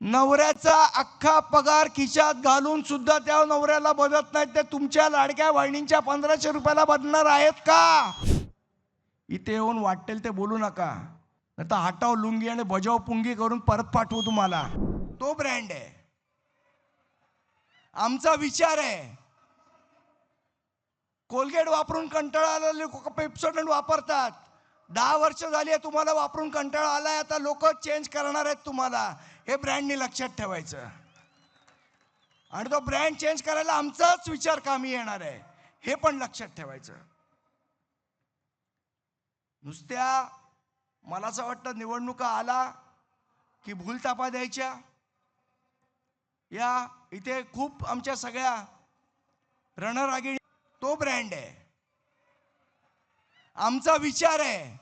नवऱ्याचा अख्खा पगार खिशात घालून सुद्धा त्या नवऱ्याला बदलत नाहीत, ते तुमच्या लाडक्या बहिणींच्या 1500 रुपयाला बदलणार आहेत का? इथे येऊन वाटेल ते बोलू नका, नाही तर हटाव लुंगी आणि बजाव पुंगी करून परत पाठवू तुम्हाला. तो ब्रँड आहे, आमचा विचार आहे. कोलगेट वापरून कंटाळा आलेले लोक पेप्सोडंट वापरतात. 10 वर्ष झाली आहे तुम्हाला वापरून कंटाळा आलाय, आता लोक चेंज करणार आहेत तुम्हाला. हे ब्रँडनी लक्षात ठेवायचं, आणि तो ब्रँड चेंज करायला आमचाच विचार कामी येणार आहे, हे पण लक्षात ठेवायचं. नुसत्या मला असं वाटतं निवडणुका आला की भूलथापा द्यायच्या. या इथे खूप आमच्या सगळ्या रणरागिणी, तो ब्रँड आहे, आमचा विचार आहे.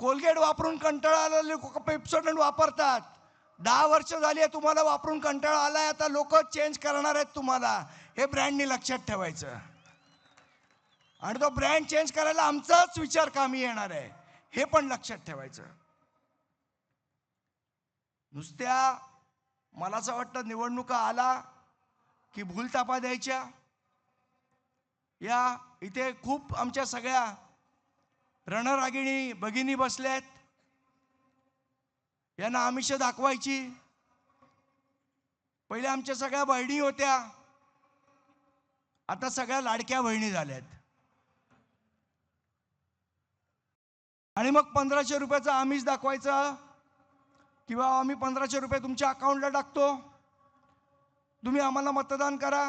कोलगेट वापरून कंटाळा आलेले लोक पेप्सोडंट वापरतात. 10 वर्ष झाली आहे तुम्हाला वापरून कंटाळा आलाय, आता लोक चेंज करणार आहेत तुम्हाला. हे ब्रँडनी लक्षात ठेवायचं, आणि तो ब्रँड चेंज करायला आमचाच विचार कामी येणार आहे, हे पण लक्षात ठेवायचं. नुसत्या मला असं वाटतं निवडणुका आला की भूलथापा द्यायच्या. या इथे खूप आमच्या सगळ्या रणरागिणी भगिनी बसल्यात, यांना आमिष दाखवायची. पहिले आमच्या सगळ्या बहिणी होत्या, आता सगळ्या लाडक्या बहिणी झाल्यात. आणि मग 1500 रुपयाचं आमिष दाखवायचं, किंवा आम्ही 1500 रुपये तुमच्या अकाउंटला टाकतो, तुम्ही आम्हाला मतदान करा.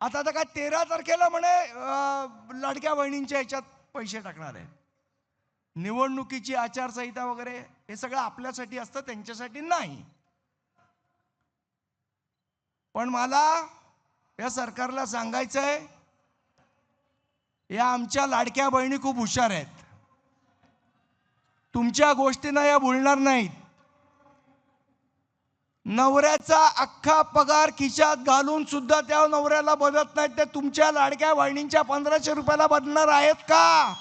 आता तर काय 13 तारखेला म्हणे लाडक्या बहिणींच्या ह्याच्यात पैसे टाकणार आहे. निवडणुकीची आचारसंहिता वगैरे हे सगळं आपल्यासाठी असतं, त्यांच्यासाठी नाही. पण मला या सरकारला सांगायचंय, या आमच्या लाडक्या बहिणी खूप हुशार आहेत. तुमच्या गोष्टींना या बोलणार नाहीत. नवऱ्याचा अख्खा पगार खिशात घालून सुद्धा त्या नवऱ्याला बदलत नाहीत, ते तुमच्या लाडक्या बहिणींच्या 1500 रुपयाला बदलणार आहेत का?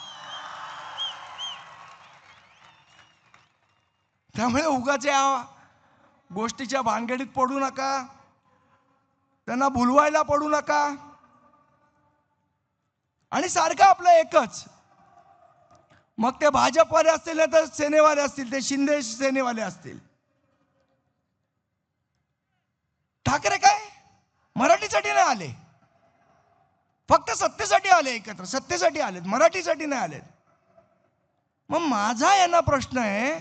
त्यामुळे उगाच या गोष्टीच्या भानगडीत पडू नका, त्यांना भुलवायला पडू नका. आणि सारखं आपलं एकच, मग ते भाजपवाले असतील ना तर सेनेवाले असतील, ते शिंदे सेनेवाले असतील. ठाकरे काय मराठीसाठी नाही आले, फक्त सत्तेसाठी आले, एकत्र सत्तेसाठी आलेत, मराठीसाठी नाही आलेत. मग माझा यांना प्रश्न आहे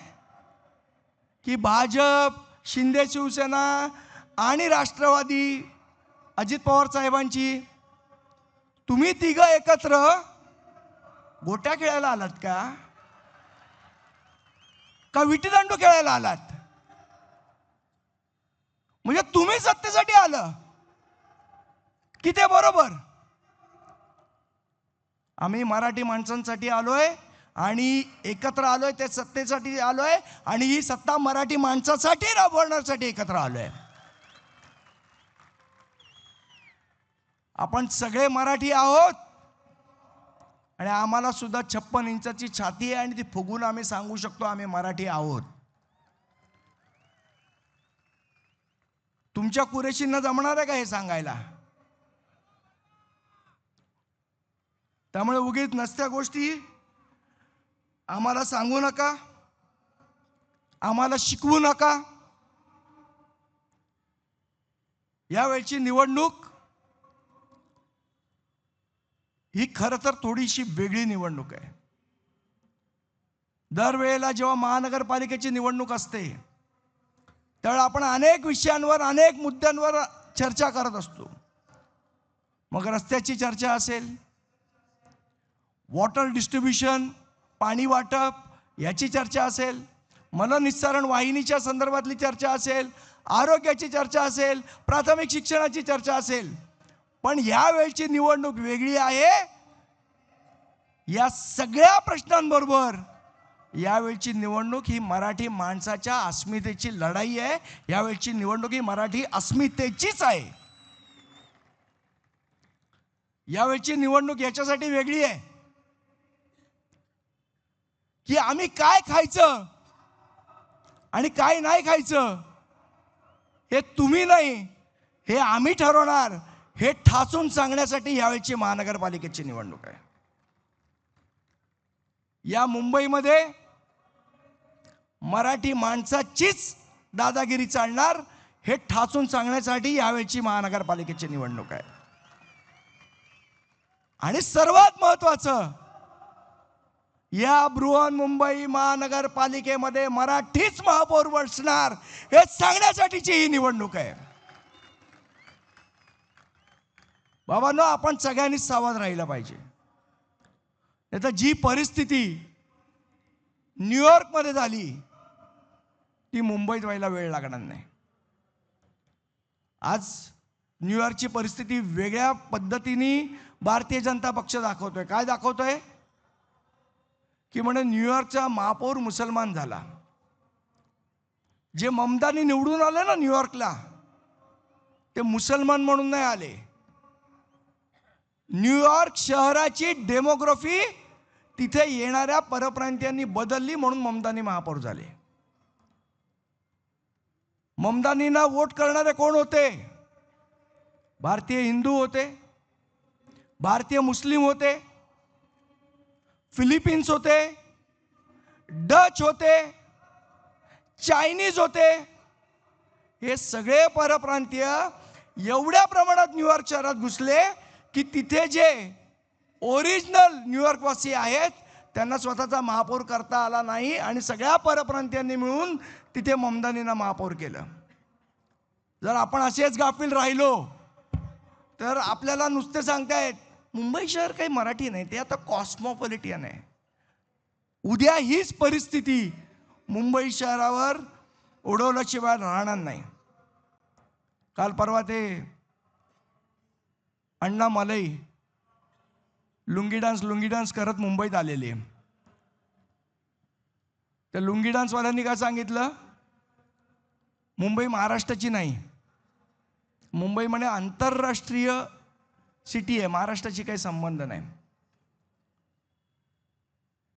की भाजप, शिंदे शिवसेना आणि राष्ट्रवादी अजित पवार साहेबांची, तुम्ही तिघं एकत्र गोट्या खेळायला आलात का विटीदांडू खेळायला आलात? म्हणजे तुम्ही सत्तेसाठी आलं की ते बरोबर? आम्ही मराठी माणसांसाठी आलोय आणि एकत्र आलोय, ते सत्तेसाठी आलोय, आणि ही सत्ता मराठी माणसासाठी राबवण्यासाठी एकत्र आलोय. आपण सगळे मराठी आहोत, आणि आम्हाला सुद्धा 56 इंचाची छाती आहे, आणि ती फुगून आम्ही सांगू शकतो आम्ही मराठी आहोत. तुमच्या कुरेशींना जमणार आहे का हे सांगायला? त्यामुळे उगीच नसत्या गोष्टी आम्हाला सांगू नका, आम्हाला शिकवू नका. यावेळची निवडणूक ही खरं तर थोडीशी वेगळी निवडणूक आहे. दरवेळेला जेव्हा महानगरपालिकेची निवडणूक असते त्यावेळेला आपण अनेक विषयांवर, अनेक मुद्द्यांवर चर्चा करत असतो. मग रस्त्याची चर्चा असेल, वॉटर डिस्ट्रीब्युशन, पाणी वाटप याची चर्चा असेल, मलनिस्सारण वाहिनीच्या संदर्भातली चर्चा असेल, आरोग्याची चर्चा असेल, प्राथमिक शिक्षणाची चर्चा असेल. पण यावेळची निवडणूक वेगळी आहे. या सगळ्या प्रश्नांबरोबर यावेळची निवडणूक ही मराठी माणसाच्या अस्मितेची लढाई आहे. यावेळची निवडणूक ही मराठी अस्मितेचीच आहे. यावेळची निवडणूक याच्यासाठी वेगळी आहे की आम्ही काय खायचं, आणि काय नाही खायचं हे तुम्ही नाही, हे आम्ही ठरवणार, हे ठासून सांगण्यासाठी यावेळची महानगरपालिकेची निवडणूक आहे. या मुंबईमध्ये मराठी माणसाचीच दादागिरी चालणार हे ठासून सांगण्यासाठी यावेळची महानगरपालिकेची निवडणूक आहे. आणि सर्वात महत्त्वाचं, या बृहन्मुंबई महानगरपालिकेमध्ये मराठीच महापौर बसणार हे सांगण्यासाठीची ही निवडणूक आहे. बाबांनो, आपण सगळ्यांनी सावध राहिलं पाहिजे. नाही तर जी परिस्थिती न्यूयॉर्कमध्ये झाली ती मुंबईत व्हायला वेळ लागणार नाही. आज न्यूयॉर्कची परिस्थिती वेगळ्या पद्धतीने भारतीय जनता पक्ष दाखवतोय. काय दाखवतोय की म्हणे न्यूयॉर्कचा महापौर मुसलमान झाला. जे ममतानी निवडून आले ना न्यूयॉर्कला, ते मुसलमान म्हणून नाही आले. न्यूयॉर्क शहराची डेमोग्राफी तिथे येणाऱ्या परप्रांतीयांनी बदलली म्हणून ममतानी महापौर झाले. ममतानींना वोट करणारे कोण होते? भारतीय हिंदू होते, भारतीय मुस्लिम होते, फिलिपिन्स होते, डच होते, चायनीज होते. हे सगळे परप्रांतीय एवढ्या प्रमाणात न्यूयॉर्क शहरात घुसले की तिथे जे ओरिजिनल न्यूयॉर्कवासी आहेत त्यांना स्वतःचा महापौर करता आला नाही आणि सगळ्या परप्रांतीयांनी मिळून तिथे ममतानींना महापौर केलं. जर आपण असेच गाफील राहिलो तर आपल्याला नुसते सांगतायत मुंबई शहर काही मराठी नाही, ते आता कॉस्मोपॉलिटन आहे. उद्या हीच परिस्थिती मुंबई शहरावर ओढवल्याशिवाय राहणार नाही. काल परवा ते अण्णा मलई लुंगी डान्स करत मुंबईत आलेले. त्या लुंगी डान्सवाल्यांनी काय सांगितलं, मुंबई महाराष्ट्राची नाही, मुंबई म्हणे आंतरराष्ट्रीय सिटी आहे, महाराष्ट्राची काही संबंध नाही.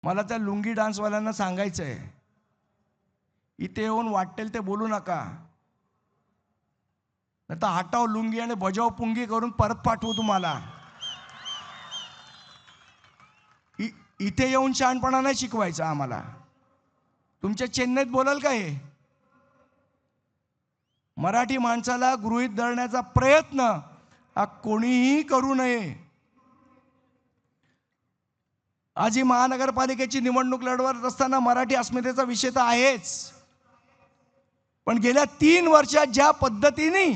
मला त्या लुंगी डान्सवाल्यांना सांगायचं आहे, इथे येऊन वाटेल ते बोलू नका, नाही तर हटाव लुंगी आणि बजाव पुंगी करून परत पाठवू तुम्हाला. इथे येऊन शहाणपणा नाही शिकवायचा आम्हाला. तुमच्या चेन्नईत बोलाल का हे? मराठी माणसाला गृहीत धरण्याचा प्रयत्न हा कोणीही करू नये. आज ही महानगरपालिकेची निवडणूक लढवत असताना मराठी अस्मितेचा विषय तर आहेच, पण गेल्या 3 वर्षात ज्या पद्धतीने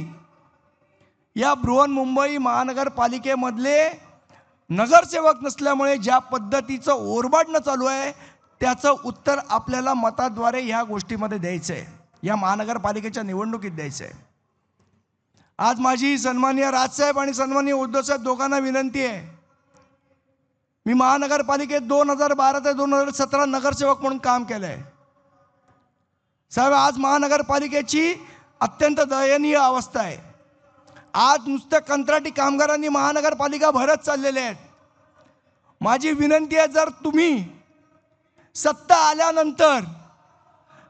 या बृहन्मुंबई महानगरपालिकेमधले नगरसेवक नसल्यामुळे ज्या पद्धतीचं ओरबाडणं चालू आहे त्याचं उत्तर आपल्याला मताद्वारे ह्या गोष्टीमध्ये द्यायचं आहे, या महानगरपालिकेच्या निवडणुकीत द्यायचं आहे. आज माझी सन्माननीय राजसाहेब आणि सन्माननीय उद्धवसाहेब दोघांना विनंती आहे. मी महानगरपालिकेत 2012 ते 2017 नगरसेवक म्हणून काम केलंय. साहेब, आज महानगरपालिकेची अत्यंत दयनीय अवस्था आहे. आज नुसतं कंत्राटी कामगारांनी महानगरपालिका भरत चाललेले आहेत. माझी विनंती आहे, जर तुम्ही सत्ता आल्यानंतर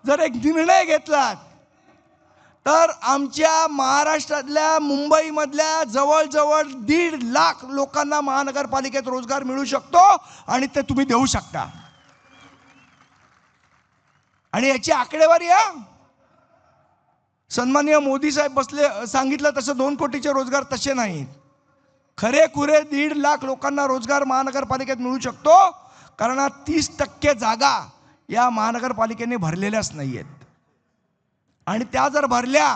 जर एक निर्णय घेतलात तर आमच्या महाराष्ट्रातल्या मुंबईमधल्या जवळजवळ 1.5 लाख लोकांना महानगरपालिकेत रोजगार मिळू शकतो आणि ते तुम्ही देऊ शकता. आणि याची आकडेवारी आहे. सन्माननीय मोदी साहेब बसले सांगितलं तसं 2 कोटीचे रोजगार तसे नाहीत. खरेखुरे 1.5 लाख लोकांना रोजगार महानगरपालिकेत मिळू शकतो, कारण 30% जागा या महानगरपालिकेने भरलेल्याच नाही आहेत. आणि त्या जर भरल्या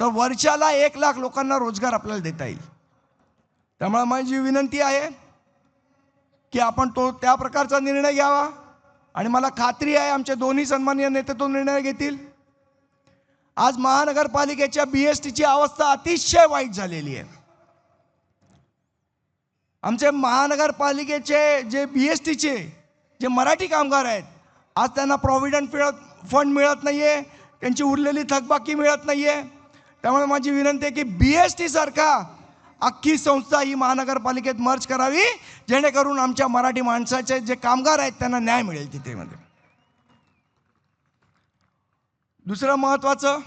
तर वर्षाला 1 लाख लोकांना रोजगार आपल्याला देता येईल. त्यामुळे माझी विनंती आहे की आपण त्या प्रकारचा निर्णय घ्यावा. आणि मला खात्री आहे आमचे दोन्ही सन्माननीय नेते तो निर्णय घेतील. आज महानगरपालिकेच्या BSTची अवस्था अतिशय वाईट झालेली आहे. आमचे महानगरपालिकेचे जे BSTचे जे मराठी कामगार आहेत, आज त्यांना प्रॉव्हिडंट फंड मिळत नाहीये, त्यांची उरलेली थकबाकी मिळत नाहीये. त्यामुळे माझी विनंती आहे की BST सारखा अख्खी संस्था ही महानगरपालिकेत मर्ज करावी, जेणेकरून आमच्या मराठी माणसाचे जे कामगार आहेत त्यांना न्याय मिळेल तिथे मध्ये. दुसरं महत्त्वाचं,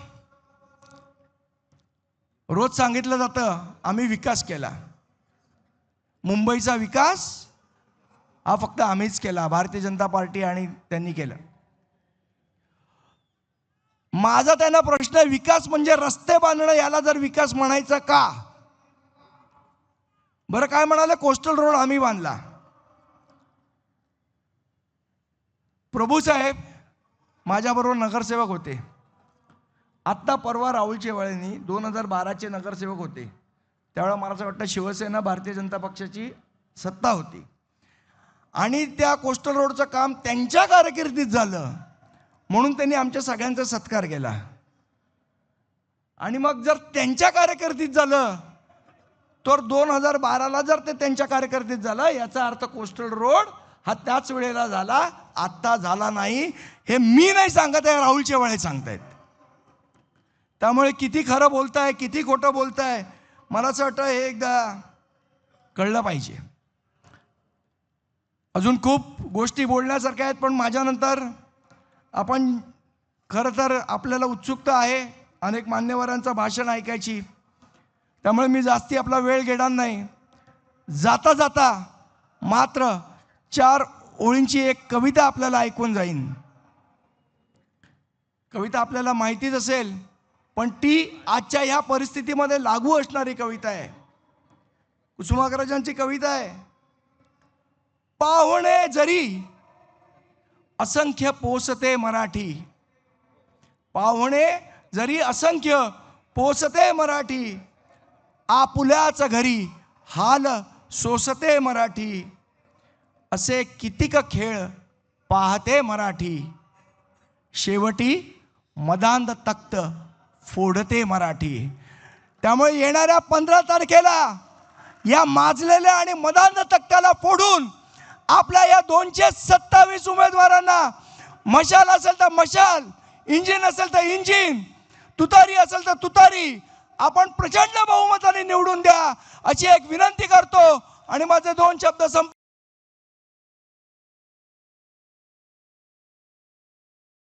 रोज सांगितलं जातं आम्ही विकास केला. मुंबईचा विकास हा फक्त आम्हीच केला, भारतीय जनता पार्टी आणि त्यांनी केलं. माझा त्यांना प्रश्न आहे, विकास म्हणजे रस्ते बांधणं, याला जर विकास म्हणायचं का? बरं काय म्हणाले, कोस्टल रोड आम्ही बांधला. प्रभू साहेब माझ्याबरोबर नगरसेवक होते. आत्ता परवा राहुल शेवाळेंनी 2012चे नगरसेवक होते. त्यावेळेला मला असं वाटतं शिवसेना भारतीय जनता पक्षाची सत्ता होती आणि त्या कोस्टल रोडचं काम त्यांच्या कारकिर्दीत झालं म्हणून त्यांनी आमच्या सगळ्यांचा सत्कार केला. आणि मग जर त्यांच्या कारकिर्दीत झालं तर 2012ला जर ते त्यांच्या कारकिर्दीत झालं, याचा अर्थ कोस्टल रोड हा त्याच वेळेला झाला, आत्ता झाला नाही. हे मी नाही सांगत आहे, राहुल शेवाळे सांगतायत. त्यामुळे किती खरं बोलताय किती खोटं बोलताय मला असं वाटतं हे एकदा कळलं पाहिजे. अजून खूप गोष्टी बोलण्यासारख्या आहेत, पण माझ्यानंतर आपण खरं तर आपल्याला उत्सुकता आहे अनेक मान्यवरांचं भाषण ऐकायची. त्यामुळे मी जास्ती आपला वेळ घेणार नाही. जाता जाता मात्र 4 ओळींची एक कविता आपल्याला ऐकून जाईन. कविता आपल्याला माहितीच असेल, पण ती आजच्या ह्या परिस्थितीमध्ये लागू असणारी कविता आहे. कुसुमाग्रजांची कविता आहे. पाहुणे जरी असंख्य पोसते मराठी, पाहुणे जरी असंख्य पोसते मराठी, आपुल्याच घरी हाल सोसते मराठी, असे कितीक खेळ पाहते मराठी, शेवटी मदांध तख्त फोडते मराठी. त्यामुळे येणाऱ्या 15 तारखेला या माजलेल्या आणि मदांध तख्ताला फोडून आपल्या या 227 उमेदवारांना, मशाल असेल तर मशाल, इंजिन असेल तर इंजिन, तुतारी असेल तर तुतारी, आपण प्रचंड बहुमताने निवडून द्या अशी एक विनंती करतो आणि माझे 2 शब्द